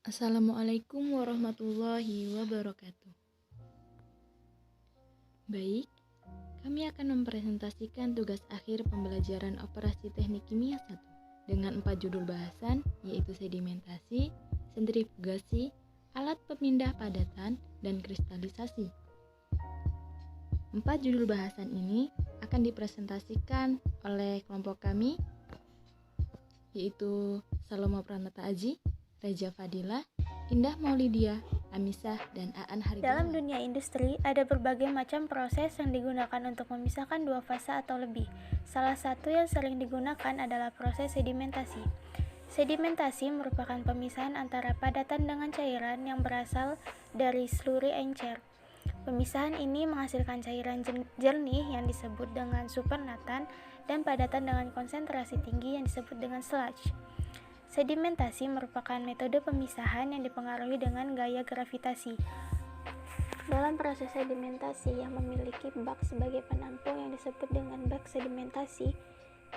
Assalamualaikum warahmatullahi wabarakatuh. Baik, kami akan mempresentasikan tugas akhir pembelajaran operasi teknik kimia 1 dengan 4 judul bahasan, yaitu sedimentasi, sentrifugasi, alat pemindah padatan, dan kristalisasi. 4 judul bahasan ini akan dipresentasikan oleh kelompok kami, yaitu Saloma Pranata Aji, Reja Fadila, Indah Maulidia, Amisah, dan Aan Hargiawan. Dalam dunia industri, ada berbagai macam proses yang digunakan untuk memisahkan dua fase atau lebih. Salah satu yang sering digunakan adalah proses sedimentasi. Sedimentasi merupakan pemisahan antara padatan dengan cairan yang berasal dari slurry encer. Pemisahan ini menghasilkan cairan jernih yang disebut dengan supernatan dan padatan dengan konsentrasi tinggi yang disebut dengan sludge. Sedimentasi merupakan metode pemisahan yang dipengaruhi dengan gaya gravitasi. Dalam proses sedimentasi yang memiliki bak sebagai penampung yang disebut dengan bak sedimentasi,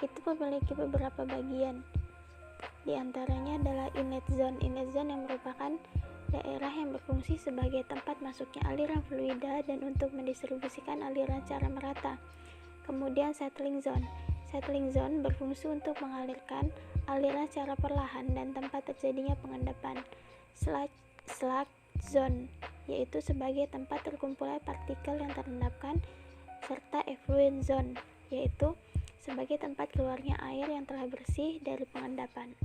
itu memiliki beberapa bagian. Di antaranya adalah inlet zone. Inlet zone yang merupakan daerah yang berfungsi sebagai tempat masuknya aliran fluida dan untuk mendistribusikan aliran secara merata. Kemudian settling zone. Settling zone berfungsi untuk mengalirkan aliran secara perlahan dan tempat terjadinya pengendapan. Sludge zone, yaitu sebagai tempat terkumpulnya partikel yang terendapkan, serta effluent zone, yaitu sebagai tempat keluarnya air yang telah bersih dari pengendapan.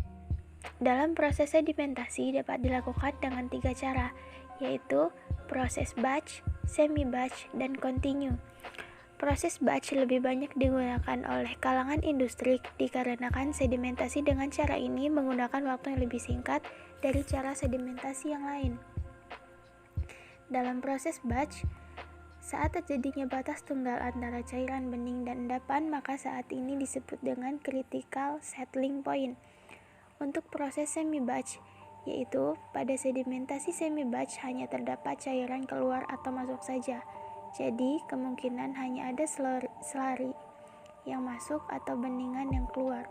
Dalam proses sedimentasi dapat dilakukan dengan 3 cara, yaitu proses batch, semi-batch, dan continue. Proses batch lebih banyak digunakan oleh kalangan industri dikarenakan sedimentasi dengan cara ini menggunakan waktu yang lebih singkat dari cara sedimentasi yang lain. Dalam proses batch, saat terjadinya batas tunggal antara cairan bening dan endapan, maka saat ini disebut dengan critical settling point. Untuk proses semi-batch, yaitu pada sedimentasi semi-batch hanya terdapat cairan keluar atau masuk saja. Jadi, kemungkinan hanya ada slurry yang masuk atau beningan yang keluar.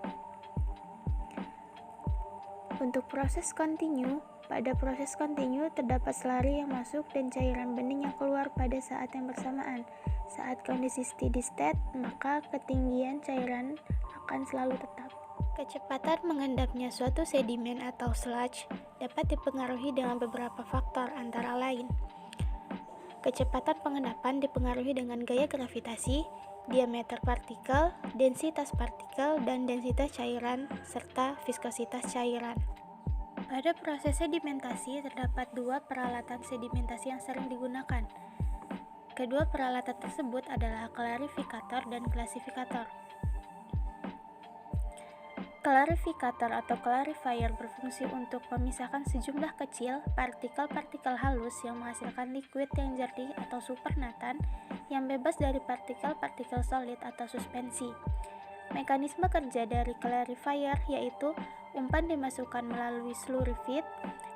Untuk proses continue, pada proses continue terdapat slurry yang masuk dan cairan bening yang keluar pada saat yang bersamaan. Saat kondisi steady state, maka ketinggian cairan akan selalu tetap. Kecepatan mengendapnya suatu sedimen atau sludge dapat dipengaruhi dengan beberapa faktor antara lain. Kecepatan pengendapan dipengaruhi dengan gaya gravitasi, diameter partikel, densitas partikel, dan densitas cairan, serta viskositas cairan. Pada proses sedimentasi terdapat 2 peralatan sedimentasi yang sering digunakan. Kedua peralatan tersebut adalah klarifikator dan klasifikator. Klarifikator atau clarifier berfungsi untuk memisahkan sejumlah kecil partikel-partikel halus yang menghasilkan liquid yang jernih atau supernatan yang bebas dari partikel-partikel solid atau suspensi. Mekanisme kerja dari clarifier yaitu umpan dimasukkan melalui slurry feed,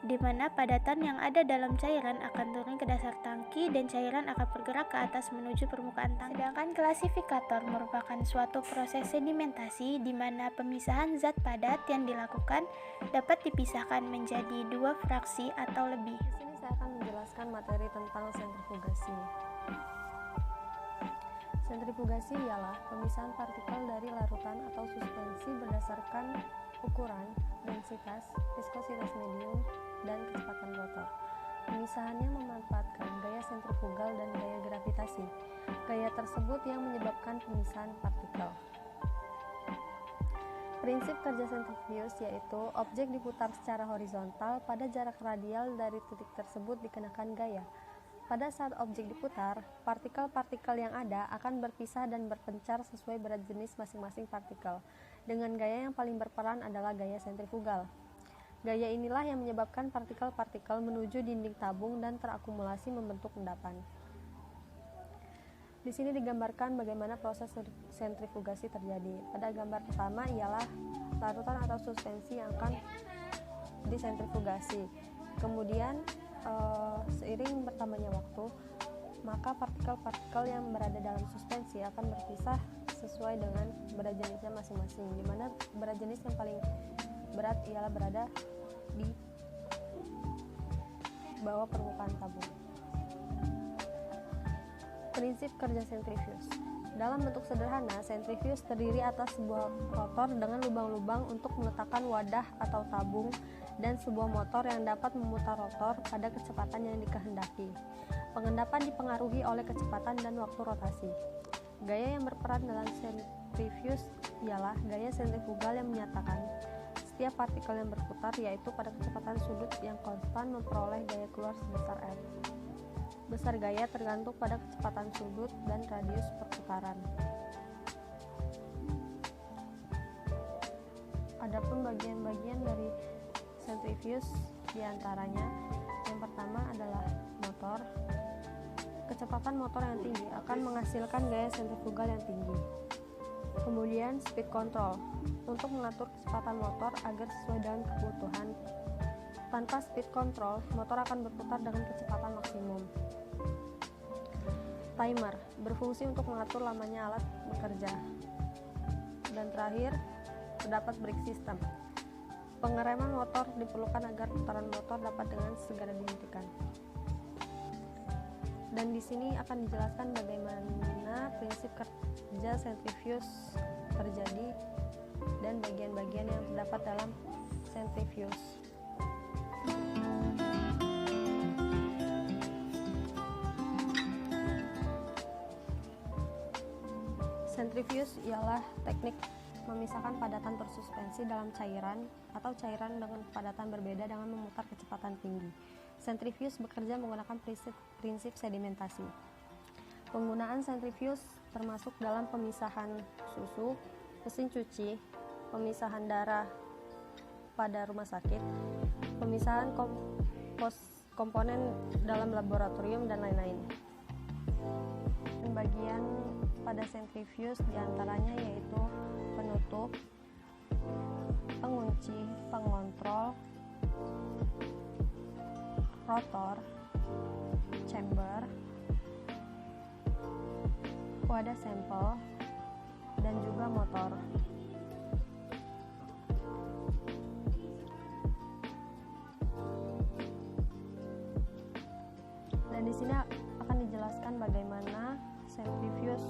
di mana padatan yang ada dalam cairan akan turun ke dasar tangki dan cairan akan bergerak ke atas menuju permukaan tangki. Sedangkan klasifikator merupakan suatu proses sedimentasi di mana pemisahan zat padat yang dilakukan dapat dipisahkan menjadi 2 fraksi atau lebih. Di sini saya akan menjelaskan materi tentang sentrifugasi. Sentrifugasi ialah pemisahan partikel dari larutan atau suspensi berdasarkan ukuran, densitas, viskositas medium, dan kecepatan rotor. Pemisahannya memanfaatkan gaya sentrifugal dan gaya gravitasi. Gaya tersebut yang menyebabkan pemisahan partikel. Prinsip kerja sentrifuge yaitu objek diputar secara horizontal pada jarak radial dari titik tersebut dikenakan gaya. Pada saat objek diputar, partikel-partikel yang ada akan berpisah dan berpencar sesuai berat jenis masing-masing partikel. Dengan gaya yang paling berperan adalah gaya sentrifugal. Gaya inilah yang menyebabkan partikel-partikel menuju dinding tabung dan terakumulasi membentuk endapan. Di sini digambarkan bagaimana proses sentrifugasi terjadi. Pada gambar pertama ialah larutan atau suspensi yang akan disentrifugasi. Kemudian seiring bertambahnya waktu, maka partikel-partikel yang berada dalam suspensi akan berpisah sesuai dengan berat jenisnya masing-masing, di mana berat jenis yang paling berat ialah berada di bawah permukaan tabung. Prinsip kerja sentrifuge. Dalam bentuk sederhana, sentrifuge terdiri atas sebuah rotor dengan lubang-lubang untuk meletakkan wadah atau tabung dan sebuah motor yang dapat memutar rotor pada kecepatan yang dikehendaki. Pengendapan dipengaruhi oleh kecepatan dan waktu rotasi. Gaya yang berperan dalam sentrifuge ialah gaya sentrifugal yang menyatakan setiap partikel yang berputar, yaitu pada kecepatan sudut yang konstan, memperoleh gaya keluar sebesar F. Besar gaya tergantung pada kecepatan sudut dan radius perputaran. Adapun bagian-bagian dari sentrifuge diantaranya, yang pertama adalah motor. Kecepatan motor yang tinggi akan menghasilkan gaya sentrifugal yang tinggi. Kemudian speed control untuk mengatur kecepatan motor agar sesuai dengan kebutuhan. Tanpa speed control, motor akan berputar dengan kecepatan maksimum. Timer berfungsi untuk mengatur lamanya alat bekerja. Dan terakhir, terdapat brake system. Pengereman motor diperlukan agar putaran motor dapat dengan segera dihentikan. Dan di sini akan dijelaskan bagaimana prinsip kerja sentrifuge terjadi dan bagian-bagian yang terdapat dalam sentrifuge. Sentrifuge ialah teknik memisahkan padatan bersuspensi dalam cairan atau cairan dengan padatan berbeda dengan memutar kecepatan tinggi. Sentrifuge bekerja menggunakan prinsip sedimentasi. Penggunaan sentrifuge termasuk dalam pemisahan susu, mesin cuci, pemisahan darah pada rumah sakit, pemisahan komponen dalam laboratorium, dan lain-lain. Bagian pada sentrifuge diantaranya yaitu penutup, pengunci, pengontrol, rotor, chamber, wadah sampel, dan juga motor. Dan di sini akan dijelaskan bagaimana sentrifuge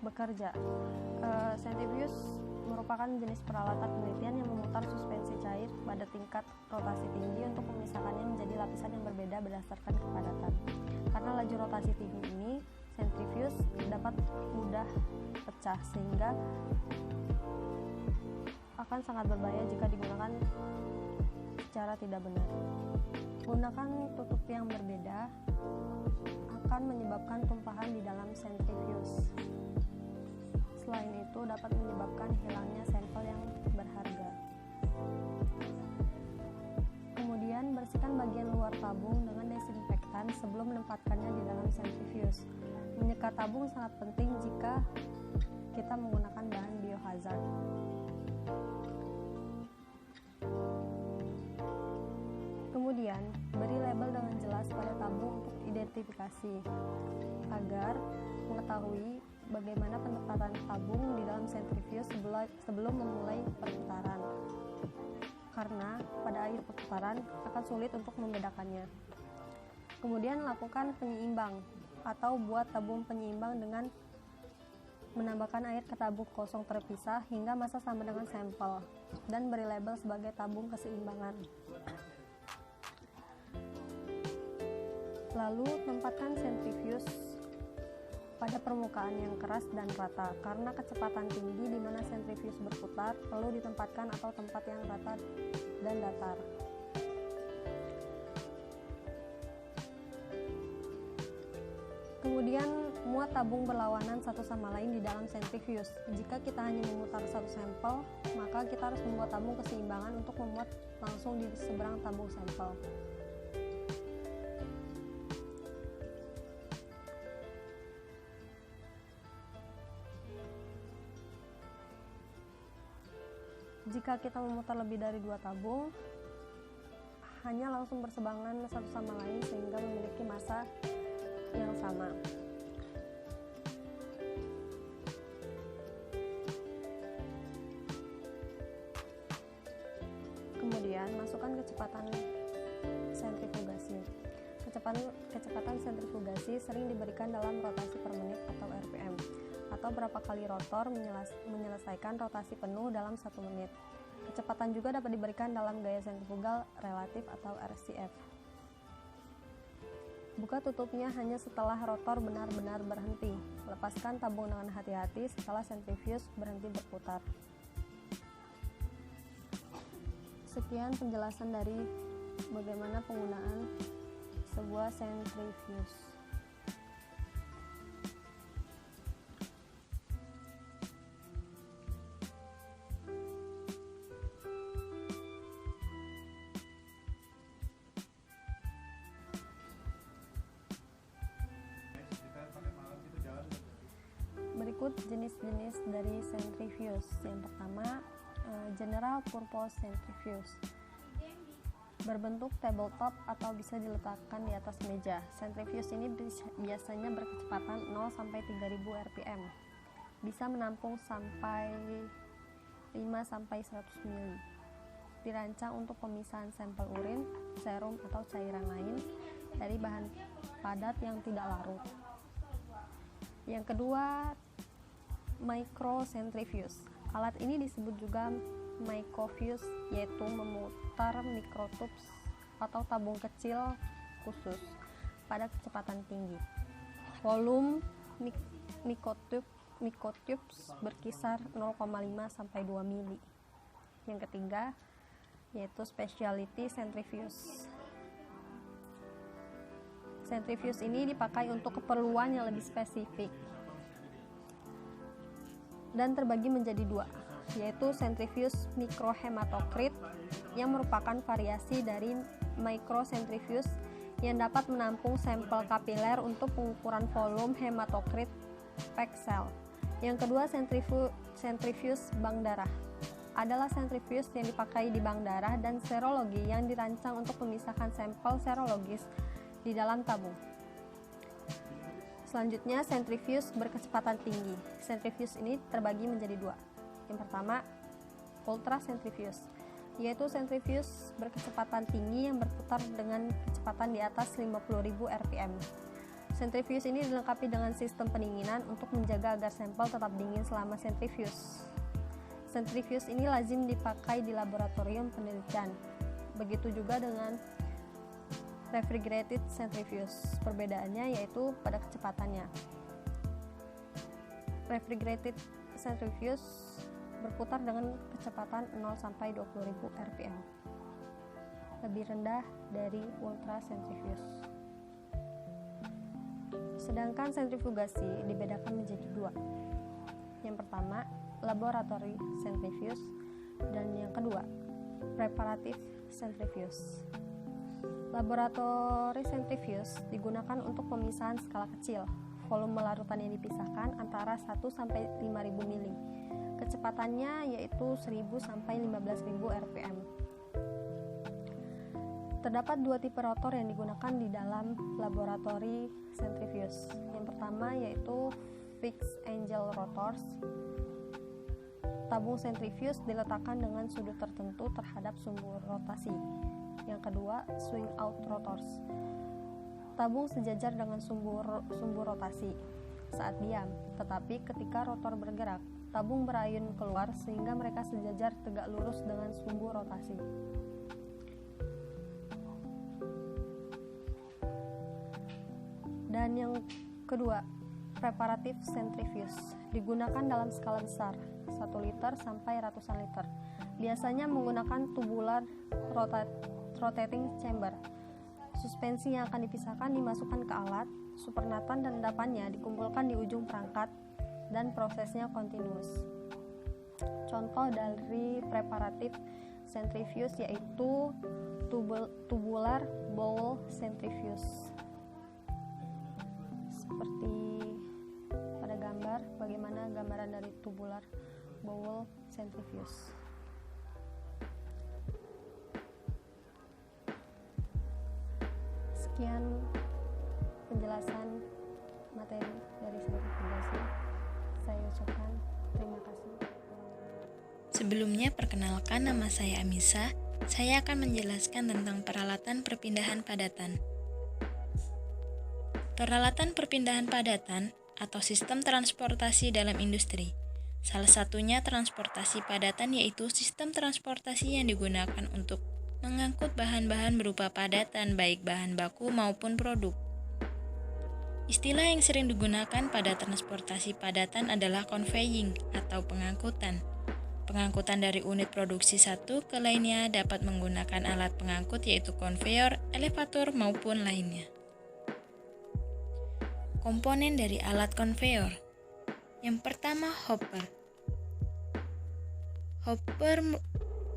bekerja. Sentrifuge merupakan jenis peralatan penelitian yang memutar suspensi cair pada tingkat rotasi tinggi untuk memisahkannya menjadi lapisan yang berbeda berdasarkan kepadatan. Karena laju rotasi tinggi ini, sentrifuge dapat mudah pecah sehingga akan sangat berbahaya jika digunakan secara tidak benar. Menggunakan tutup yang berbeda akan menyebabkan tumpahan di dalam sentrifuge. Selain itu dapat menyebabkan hilangnya sampel yang berharga. Kemudian bersihkan bagian luar tabung dengan desinfektan sebelum menempatkannya di dalam sentrifuge. Menyekat tabung sangat penting jika kita menggunakan bahan biohazard. Kemudian, beri label dengan jelas pada tabung untuk identifikasi agar mengetahui bagaimana penempatan tabung di dalam sentrifuge sebelum memulai perputaran. Karena pada akhir perputaran akan sulit untuk membedakannya. Kemudian lakukan penyeimbang atau buat tabung penyeimbang dengan menambahkan air ke tabung kosong terpisah hingga massa sama dengan sampel dan beri label sebagai tabung keseimbangan. Lalu tempatkan sentrifuge pada permukaan yang keras dan rata. Karena kecepatan tinggi di mana sentrifuge berputar, perlu ditempatkan atau tempat yang rata dan datar. Kemudian muat tabung berlawanan satu sama lain di dalam sentrifuge. Jika kita hanya memutar satu sampel, maka kita harus membuat tabung keseimbangan untuk memuat langsung di seberang tabung sampel. Jika kita memutar lebih dari 2 tabung, hanya langsung berseberangan satu sama lain sehingga memiliki massa yang sama. Kemudian masukkan kecepatan Sentrifugasi. Kecepatan sentrifugasi sering diberikan dalam rotasi per menit atau RPM, atau berapa kali rotor menyelesaikan rotasi penuh dalam 1 menit. Kecepatan juga dapat diberikan dalam gaya sentrifugal relatif atau RCF. Buka tutupnya hanya setelah rotor benar-benar berhenti. Lepaskan tabung dengan hati-hati setelah sentrifuge berhenti berputar. Sekian penjelasan dari bagaimana penggunaan sebuah sentrifuge. Berikut jenis-jenis dari centrifuge. Yang pertama, general purpose centrifuge. Berbentuk tabletop atau bisa diletakkan di atas meja. Centrifuge ini biasanya berkecepatan 0 sampai 3000 rpm. Bisa menampung sampai 5 sampai 100 ml. Dirancang untuk pemisahan sampel urin, serum atau cairan lain dari bahan padat yang tidak larut. Yang kedua, microcentrifuge. Alat ini disebut juga microfuge, yaitu memutar mikrotubes atau tabung kecil khusus pada kecepatan tinggi. Volume mikrotubes berkisar 0,5 sampai 2 mili. Yang ketiga, yaitu specialty centrifuge. Centrifuge ini dipakai untuk keperluan yang lebih spesifik dan terbagi menjadi 2, yaitu centrifuge microhematocrit yang merupakan variasi dari microcentrifuge yang dapat menampung sampel kapiler untuk pengukuran volume hematokrit packed cell. Yang kedua, centrifuge bank darah adalah centrifuge yang dipakai di bank darah dan serologi yang dirancang untuk memisahkan sampel serologis di dalam tabung. Selanjutnya, centrifuge berkecepatan tinggi. Centrifuge ini terbagi menjadi 2. Yang pertama, ultra centrifuge, yaitu centrifuge berkecepatan tinggi yang berputar dengan kecepatan di atas 50.000 rpm. Centrifuge ini dilengkapi dengan sistem pendinginan untuk menjaga agar sampel tetap dingin selama centrifuge. Centrifuge ini lazim dipakai di laboratorium penelitian. Begitu juga dengan refrigerated centrifuge. Perbedaannya yaitu pada kecepatannya. Refrigerated centrifuge berputar dengan kecepatan 0 sampai 20.000 rpm. Lebih rendah dari ultra centrifuge. Sedangkan sentrifugasi dibedakan menjadi 2. Yang pertama, laboratory centrifuge, dan yang kedua, preparative centrifuge. Laboratory centrifuge digunakan untuk pemisahan skala kecil. Volume larutan yang dipisahkan antara 1 sampai 5.000 mili. Kecepatannya yaitu 1.000 sampai 15.000 rpm. Terdapat 2 tipe rotor yang digunakan di dalam laboratory centrifuge. Yang pertama yaitu fixed angle rotors. Tabung sentrifuge diletakkan dengan sudut tertentu terhadap sumbu rotasi. Yang kedua, swing out rotors. Tabung sejajar dengan sumbu rotasi saat diam, tetapi ketika rotor bergerak, tabung berayun keluar sehingga mereka sejajar tegak lurus dengan sumbu rotasi. Dan yang kedua, preparative centrifuge digunakan dalam skala besar, 1 liter sampai ratusan liter. Biasanya menggunakan tubular rotating chamber. Suspensi yang akan dipisahkan dimasukkan ke alat, supernatan dan endapannya dikumpulkan di ujung perangkat dan prosesnya continuous. Contoh dari preparative centrifuge yaitu tubular bowl centrifuge. Seperti pada gambar, bagaimana gambaran dari tubular bowl centrifuge. Sekian penjelasan materi dari sentrifugasi. Saya ucapkan terima kasih. Sebelumnya, perkenalkan, nama saya Amisa. Saya akan menjelaskan tentang peralatan perpindahan padatan. Peralatan perpindahan padatan atau sistem transportasi dalam industri. Salah satunya transportasi padatan, yaitu sistem transportasi yang digunakan untuk mengangkut bahan-bahan berupa padatan, baik bahan baku maupun produk. Istilah yang sering digunakan pada transportasi padatan adalah conveying atau pengangkutan. Pengangkutan dari unit produksi satu ke lainnya dapat menggunakan alat pengangkut, yaitu konveyor, elevator, maupun lainnya. Komponen dari alat konveyor. Yang pertama, hopper. Hopper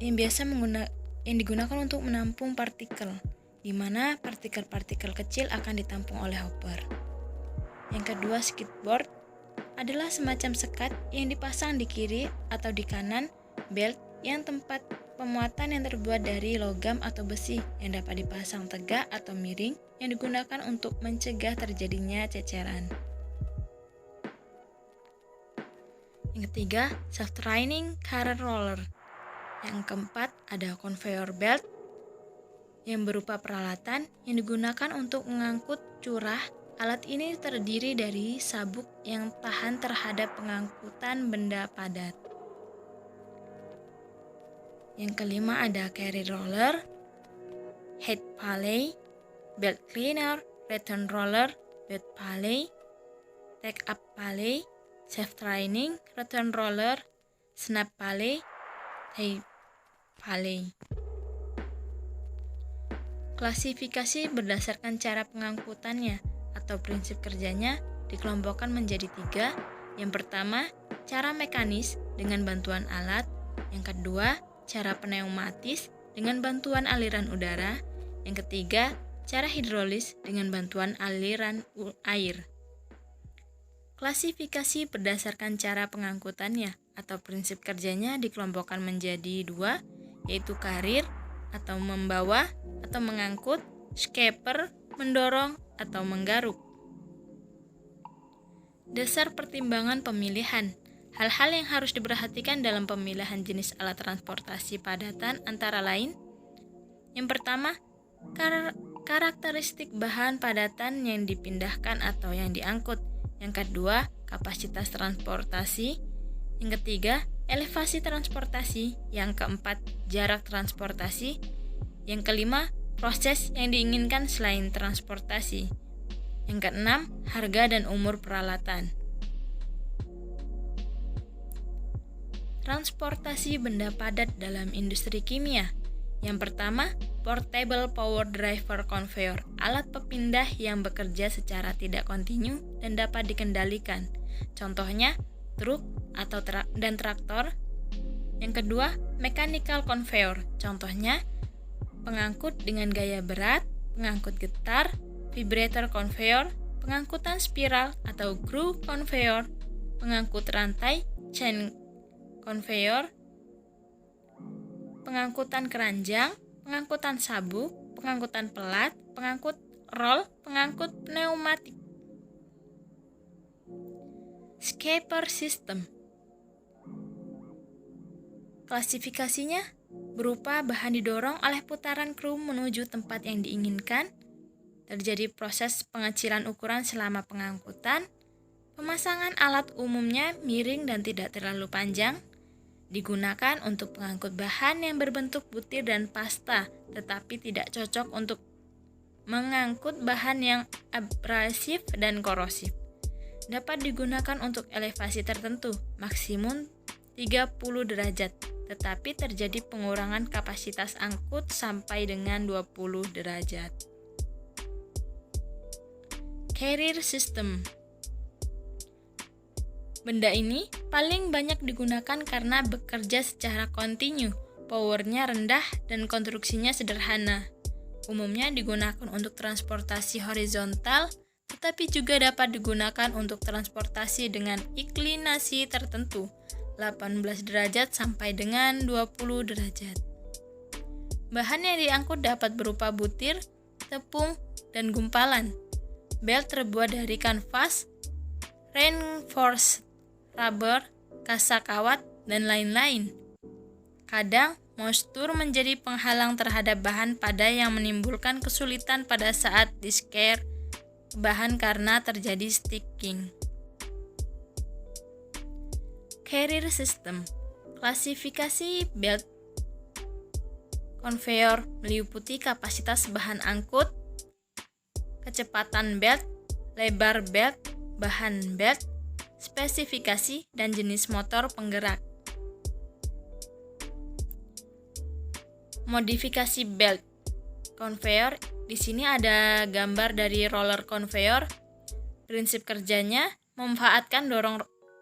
yang digunakan untuk menampung partikel, di mana partikel-partikel kecil akan ditampung oleh hopper. Yang kedua, skidboard adalah semacam sekat yang dipasang di kiri atau di kanan belt yang tempat pemuatan yang terbuat dari logam atau besi yang dapat dipasang tegak atau miring yang digunakan untuk mencegah terjadinya ceceran. Yang ketiga, self-draining carrier roller. Yang keempat, ada conveyor belt yang berupa peralatan yang digunakan untuk mengangkut curah. Alat ini terdiri dari sabuk yang tahan terhadap pengangkutan benda padat. Yang kelima ada carry roller, head pulley, belt cleaner, return roller, belt pulley, take up pulley, self-draining, return roller, snap pulley, tie pulley. Klasifikasi berdasarkan cara pengangkutannya atau prinsip kerjanya dikelompokkan menjadi 3. Yang pertama, cara mekanis dengan bantuan alat. Yang kedua, cara pneumatis dengan bantuan aliran udara. Yang ketiga, cara hidrolis dengan bantuan aliran air. Klasifikasi berdasarkan cara pengangkutannya atau prinsip kerjanya dikelompokkan menjadi 2, yaitu karir atau membawa atau mengangkut, skipper, mendorong atau menggaruk. Dasar pertimbangan pemilihan. Hal-hal yang harus diperhatikan dalam pemilihan jenis alat transportasi padatan antara lain: yang pertama, karakteristik bahan padatan yang dipindahkan atau yang diangkut. Yang kedua, kapasitas transportasi. Yang ketiga, elevasi transportasi. Yang keempat, jarak transportasi. Yang kelima, proses yang diinginkan selain transportasi. Yang keenam, harga dan umur peralatan. Transportasi benda padat dalam industri kimia. Yang pertama, portable power driver conveyor, alat pepindah yang bekerja secara tidak kontinu dan dapat dikendalikan. Contohnya, truk atau dan traktor. Yang kedua, mechanical conveyor, contohnya pengangkut dengan gaya berat, pengangkut getar, vibrator conveyor, pengangkutan spiral atau groove conveyor, pengangkut rantai, chain conveyor, pengangkutan keranjang, pengangkutan sabuk, pengangkutan pelat, pengangkut roll, pengangkut pneumatik. Skipper system. Klasifikasinya berupa bahan didorong oleh putaran kru menuju tempat yang diinginkan. Terjadi proses pengecilan ukuran selama pengangkutan. Pemasangan alat umumnya miring dan tidak terlalu panjang. Digunakan untuk pengangkut bahan yang berbentuk butir dan pasta, tetapi tidak cocok untuk mengangkut bahan yang abrasif dan korosif. Dapat digunakan untuk elevasi tertentu, maksimum 30 derajat, tetapi terjadi pengurangan kapasitas angkut sampai dengan 20 derajat. Carrier system. Benda ini paling banyak digunakan karena bekerja secara kontinu, powernya rendah dan konstruksinya sederhana. Umumnya digunakan untuk transportasi horizontal, tetapi juga dapat digunakan untuk transportasi dengan inklinasi tertentu, 18 derajat sampai dengan 20 derajat. Bahan yang diangkut dapat berupa butir, tepung, dan gumpalan. Belt terbuat dari kanvas, reinforced rubber, kasak kawat, dan lain-lain. Kadang Moisture menjadi penghalang terhadap bahan padat yang menimbulkan kesulitan pada saat di-scare bahan karena terjadi sticking. Carrier system. Klasifikasi belt conveyor meliputi kapasitas bahan angkut, kecepatan belt, lebar belt, bahan belt, spesifikasi, dan jenis motor penggerak. Modifikasi belt conveyor. Di sini ada gambar dari roller conveyor. Prinsip kerjanya memanfaatkan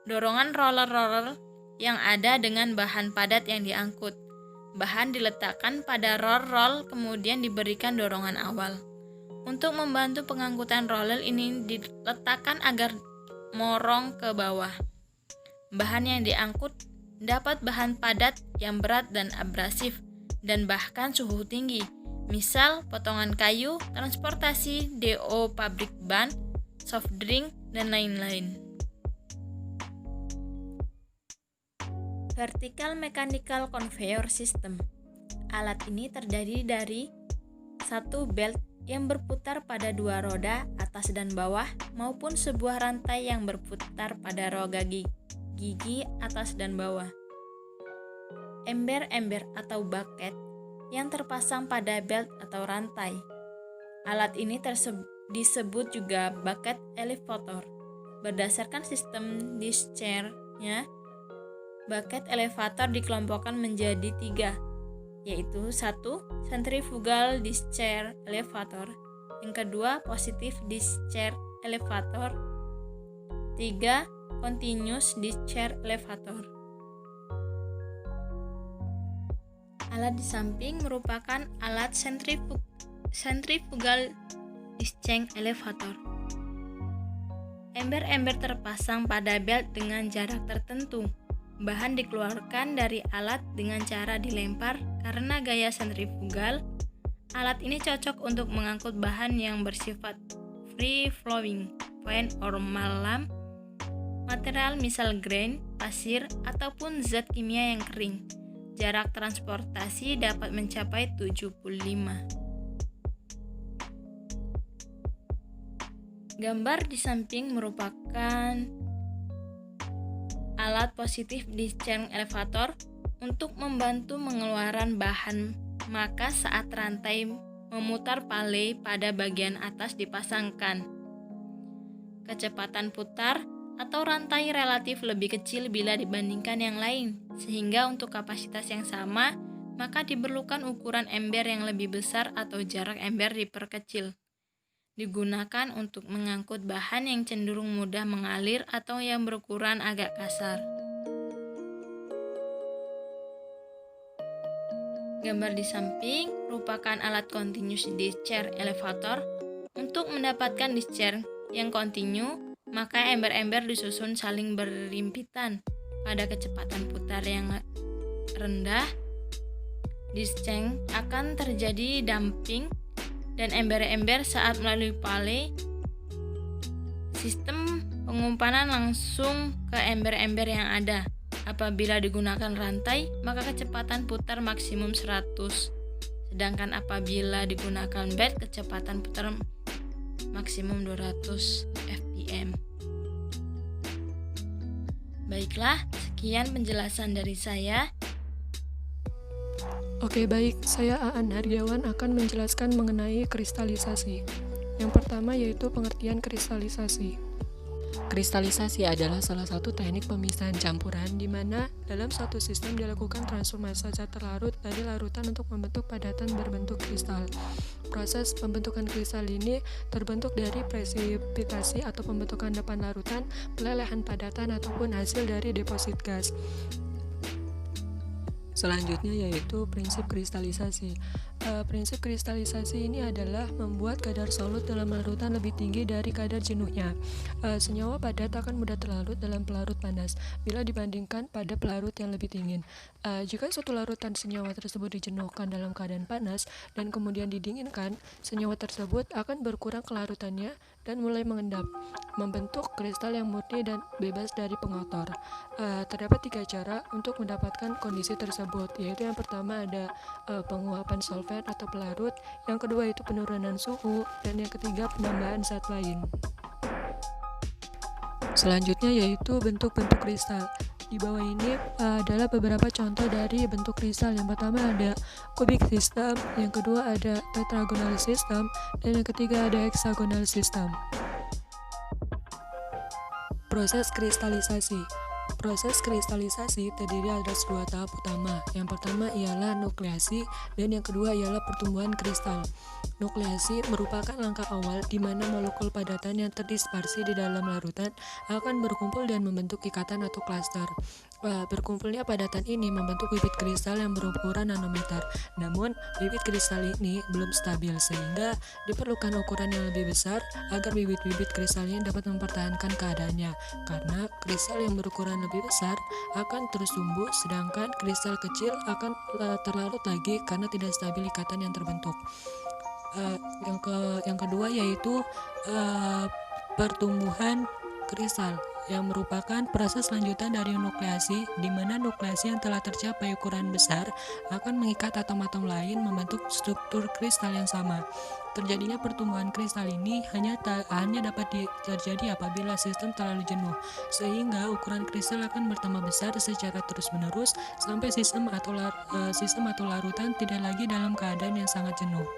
dorongan roller yang ada dengan bahan padat yang diangkut. Bahan diletakkan pada roll, kemudian diberikan dorongan awal. Untuk membantu pengangkutan roller ini diletakkan agar morong ke bawah. Bahan yang diangkut dapat bahan padat yang berat dan abrasif, dan bahkan suhu tinggi, misal potongan kayu, transportasi, DO pabrik ban, soft drink, dan lain-lain. Vertical Mechanical Conveyor System. Alat ini terdiri dari satu belt yang berputar pada dua roda atas dan bawah maupun sebuah rantai yang berputar pada roda gigi atas dan bawah. Ember-ember atau bucket yang terpasang pada belt atau rantai. Alat ini disebut juga bucket elevator. Berdasarkan sistem discharge-nya, bucket elevator dikelompokkan menjadi 3, yaitu 1. Centrifugal discharge elevator, yang kedua positive discharge elevator, 3. Continuous discharge elevator. Alat di samping merupakan alat centrifugal discharge elevator. Ember-ember terpasang pada belt dengan jarak tertentu. Bahan dikeluarkan dari alat dengan cara dilempar karena gaya sentrifugal. Alat ini cocok untuk mengangkut bahan yang bersifat free flowing, fine or malam, material misal grain, pasir, ataupun zat kimia yang kering. Jarak transportasi dapat mencapai 75. Gambar di samping merupakan alat positif discharge elevator untuk membantu pengeluaran bahan, maka saat rantai memutar paley pada bagian atas dipasangkan. Kecepatan putar atau rantai relatif lebih kecil bila dibandingkan yang lain, sehingga untuk kapasitas yang sama, maka diperlukan ukuran ember yang lebih besar atau jarak ember diperkecil. Digunakan untuk mengangkut bahan yang cenderung mudah mengalir atau yang berukuran agak kasar. Gambar di samping merupakan alat continuous discharge elevator. Untuk mendapatkan discharge yang kontinu, maka ember-ember disusun saling berhimpitan. Pada kecepatan putar yang rendah, discharge akan terjadi damping dan ember-ember saat melalui paley. Sistem pengumpanan langsung ke ember-ember yang ada. Apabila digunakan rantai, maka kecepatan putar maksimum 100. Sedangkan apabila digunakan belt, kecepatan putar maksimum 200 fpm. Baiklah, sekian penjelasan dari saya. Oke, baik. Saya Aan Hardiawan akan menjelaskan mengenai kristalisasi. Yang pertama yaitu pengertian kristalisasi. Kristalisasi adalah salah satu teknik pemisahan campuran di mana dalam suatu sistem dilakukan transformasi zat terlarut dari larutan untuk membentuk padatan berbentuk kristal. Proses pembentukan kristal ini terbentuk dari presipitasi atau pembentukan depan larutan, pelelehan padatan ataupun hasil dari deposit gas. Selanjutnya yaitu prinsip kristalisasi. Prinsip kristalisasi ini adalah membuat kadar solut dalam larutan lebih tinggi dari kadar jenuhnya. Senyawa padat akan mudah terlarut dalam pelarut panas bila dibandingkan pada pelarut yang lebih dingin. Jika suatu larutan senyawa tersebut dijenuhkan dalam keadaan panas dan kemudian didinginkan, senyawa tersebut akan berkurang kelarutannya dan mulai mengendap, membentuk kristal yang murni dan bebas dari pengotor. Terdapat 3 cara untuk mendapatkan kondisi tersebut, yaitu yang pertama ada penguapan solvent atau pelarut, yang kedua itu penurunan suhu, dan yang ketiga penambahan zat lain. Selanjutnya yaitu bentuk-bentuk kristal. Di bawah ini adalah beberapa contoh dari bentuk kristal. Yang pertama ada cubic system, yang kedua ada tetragonal system, dan yang ketiga ada hexagonal system. Proses kristalisasi. Proses kristalisasi terdiri atas 2 tahap utama. Yang pertama ialah nukleasi dan yang kedua ialah pertumbuhan kristal. Nukleasi merupakan langkah awal di mana molekul padatan yang terdispersi di dalam larutan akan berkumpul dan membentuk ikatan atau klaster. Berkumpulnya padatan ini membentuk bibit kristal yang berukuran nanometer. Namun, bibit kristal ini belum stabil sehingga diperlukan ukuran yang lebih besar agar bibit-bibit kristal ini dapat mempertahankan keadaannya. Karena kristal yang berukuran lebih besar akan terus tumbuh, sedangkan kristal kecil akan terlarut lagi karena tidak stabil ikatan yang terbentuk. Yang kedua yaitu pertumbuhan kristal, yang merupakan proses lanjutan dari nukleasi, di mana nukleasi yang telah tercapai ukuran besar akan mengikat atom-atom lain membentuk struktur kristal yang sama. Terjadinya pertumbuhan kristal ini hanya dapat terjadi apabila sistem terlalu jenuh, sehingga ukuran kristal akan bertambah besar secara terus-menerus sampai sistem atau larutan tidak lagi dalam keadaan yang sangat jenuh.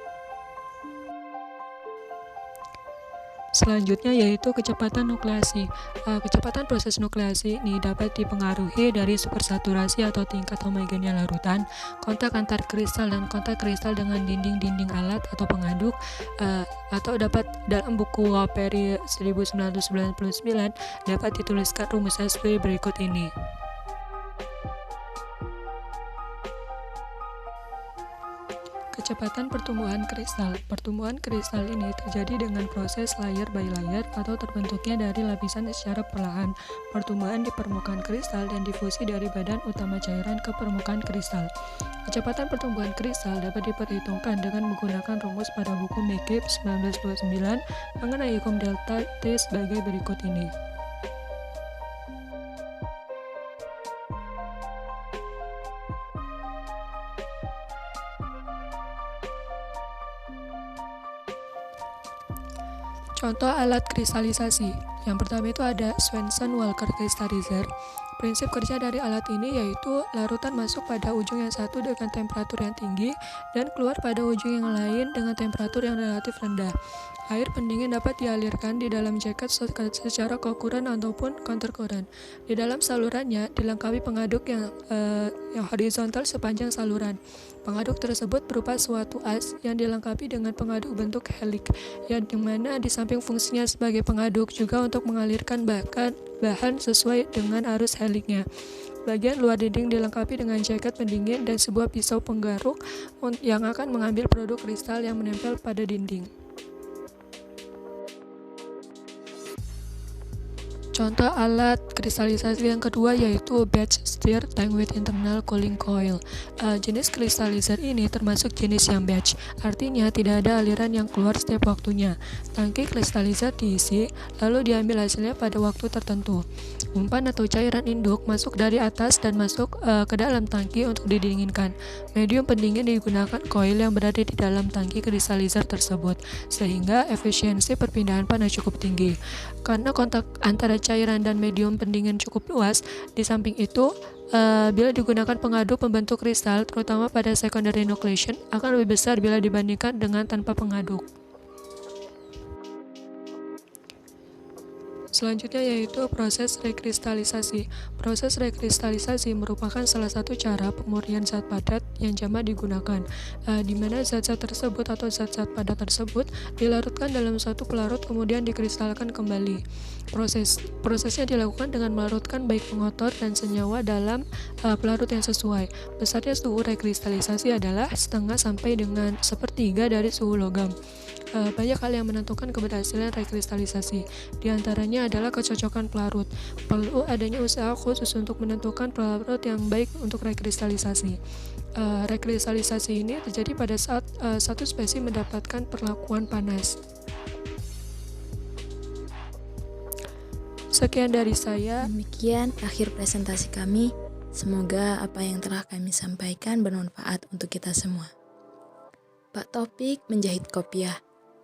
Selanjutnya yaitu kecepatan nukleasi. Kecepatan proses nukleasi ini dapat dipengaruhi dari supersaturasi atau tingkat homogennya larutan, kontak antar kristal dan kontak kristal dengan dinding-dinding alat atau pengaduk, atau dapat dalam buku Waperi 1999 dapat dituliskan rumusnya seperti berikut ini. Kecepatan pertumbuhan kristal. Pertumbuhan kristal ini terjadi dengan proses layer by layer atau terbentuknya dari lapisan secara perlahan. Pertumbuhan di permukaan kristal dan difusi dari badan utama cairan ke permukaan kristal. Kecepatan pertumbuhan kristal dapat diperhitungkan dengan menggunakan rumus pada buku McCabe 1929 mengenai hukum delta T sebagai berikut ini. Contoh alat kristalisasi. Yang pertama itu ada Swenson-Walker Crystallizer. Prinsip kerja dari alat ini yaitu larutan masuk pada ujung yang satu dengan temperatur yang tinggi dan keluar pada ujung yang lain dengan temperatur yang relatif rendah. Air pendingin dapat dialirkan di dalam jaket secara co-current ataupun counter-current. Di dalam salurannya dilengkapi pengaduk yang horizontal sepanjang saluran. Pengaduk tersebut berupa suatu as yang dilengkapi dengan pengaduk bentuk helix, yang dimana di samping fungsinya sebagai pengaduk juga untuk mengalirkan bahan sesuai dengan arus helixnya. Bagian luar dinding dilengkapi dengan jaket pendingin dan sebuah pisau penggaruk yang akan mengambil produk kristal yang menempel pada dinding. Contoh alat kristalisasi yang kedua yaitu batch stir tank with internal cooling coil. Jenis kristalizer ini termasuk jenis yang batch, artinya tidak ada aliran yang keluar setiap waktunya. Tangki kristalizer diisi, lalu diambil hasilnya pada waktu tertentu. Umpan atau cairan induk masuk dari atas dan masuk ke dalam tangki untuk didinginkan. Medium pendingin digunakan coil yang berada di dalam tangki kristalizer tersebut, sehingga efisiensi perpindahan panas cukup tinggi. Karena kontak antara cairan dan medium pendingin cukup luas, di samping itu, bila digunakan pengaduk pembentuk kristal, terutama pada secondary nucleation, akan lebih besar bila dibandingkan dengan tanpa pengaduk. Selanjutnya yaitu proses rekristalisasi. Proses rekristalisasi merupakan salah satu cara pemurnian zat padat yang jamak digunakan, di mana zat-zat tersebut atau zat-zat padat tersebut dilarutkan dalam suatu pelarut kemudian dikristalkan kembali. Prosesnya dilakukan dengan melarutkan baik pengotor dan senyawa dalam pelarut yang sesuai. Besarnya suhu rekristalisasi adalah setengah sampai dengan sepertiga dari suhu logam. Banyak hal yang menentukan keberhasilan rekristalisasi. Di antaranya adalah kecocokan pelarut. Perlu adanya usaha khusus untuk menentukan pelarut yang baik untuk rekristalisasi. Rekristalisasi ini terjadi pada saat satu spesies mendapatkan perlakuan panas. Sekian dari saya. Demikian akhir presentasi kami. Semoga apa yang telah kami sampaikan bermanfaat untuk kita semua. Pak Topik menjahit kopiah.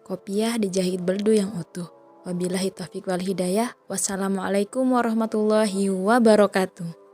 Kopiah dijahit beldu yang utuh. Wabillahi taufiq wal hidayah. Wassalamualaikum warahmatullahi wabarakatuh.